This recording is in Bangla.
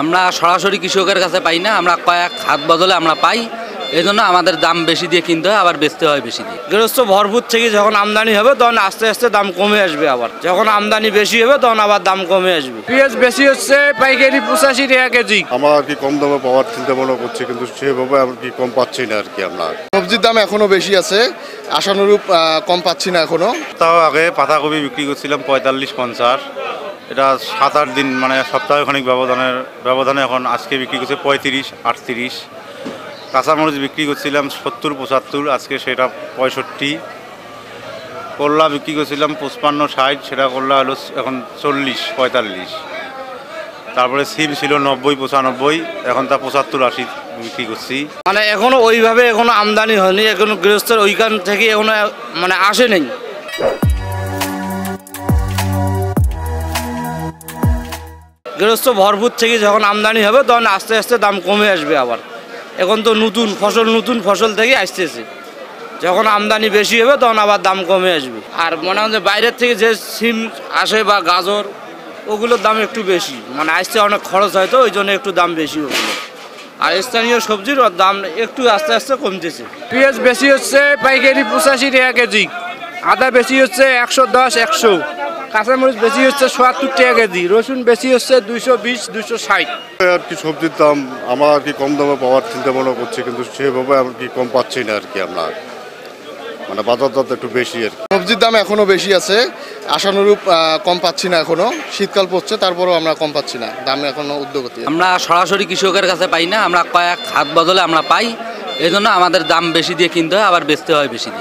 আমরা সরাসরি কৃষকের কাছে পাই না, আমরা কয়েক হাত বদলে আমরা পাই। এজন্য আমাদের দাম বেশি দিয়ে কিনতে হয়, আবার বেচতে হয় বেশি দিয়ে। গৃহস্থ ভরপুর থেকে যখন আমদানি হবে তখন আস্তে আস্তে দাম কমে আসবে, আবার যখন আমদানি বেশি হবে তখন আবার দাম কমে আসবে। পেঁয়াজ বেশি হচ্ছে পাইকারি 85 টাকা কেজি। আমরা আর কি কম দামে পাওয়ার চিন্তা ভাবনা করছি, কিন্তু সেভাবে আর কি কম পাচ্ছি না আর কি। আমরা সবজির দাম এখনো বেশি আছে, আশানুরূপ কম পাচ্ছি না এখনো। তাও আগে পাতাকপি বিক্রি করছিলাম 45-50, এটা 7-8 দিন মানে সপ্তাহখানিক ব্যবধানে এখন আজকে বিক্রি করছে 35-38। কাঁচামরিচ বিক্রি করছিলাম 70-75, আজকে সেটা 65। করলা বিক্রি করছিলাম 55-60, সেটা করলা হলো এখন 40-45। তারপরে সিম ছিল 90-95, এখন তা 75-80 বিক্রি করছি। মানে এখনো ওইভাবে এখনো আমদানি হয়নি, এখনো গৃহস্থের ওইখান থেকে এখনো মানে আসে নেই। গৃহস্থ ভরপুর থেকে যখন আমদানি হবে তখন আস্তে আস্তে দাম কমে আসবে আবার। এখন তো নতুন ফসল থেকে আসতেছে, যখন আমদানি বেশি হবে তখন আবার দাম কমে আসবে। আর মনে হয় যে বাইরের থেকে যে সিম আসে বা গাজর, ওগুলোর দাম একটু বেশি, মানে আসতে অনেক খরচ হয়, তো ওই জন্য একটু দাম বেশি ওগুলো। আর স্থানীয় সবজির দাম একটু আস্তে আস্তে কমতেছে। পেঁয়াজ বেশি হচ্ছে পাইকারি 85 টাকা কেজি, আদা বেশি হচ্ছে 110-100, কাঁচামরিচ বেশি হচ্ছে 70 টাকা কেজি, রসুন বেশি হচ্ছে 220-260। আর কি সবজির দাম আমরা আর কি কম দামে পাওয়ার চিন্তা ভাবনা করছি, কিন্তু সেভাবে আর কি কম পাচ্ছি না আর কি। আমরা মানে বাজার দর একটু বেশি আর কি। সবজির দাম এখনো বেশি আছে, আশানুরূপ কম পাচ্ছি না এখনো। শীতকাল পড়ছে, তারপরেও আমরা কম পাচ্ছি না, দাম এখনো ঊর্ধ্বগতি। আমরা সরাসরি কৃষকের কাছে পাই না, আমরা কয়েক হাত বদলে আমরা পাই। এজন্য আমাদের দাম বেশি দিয়ে কিনতে হয়, আবার বেচতে হয় বেশি দিয়ে।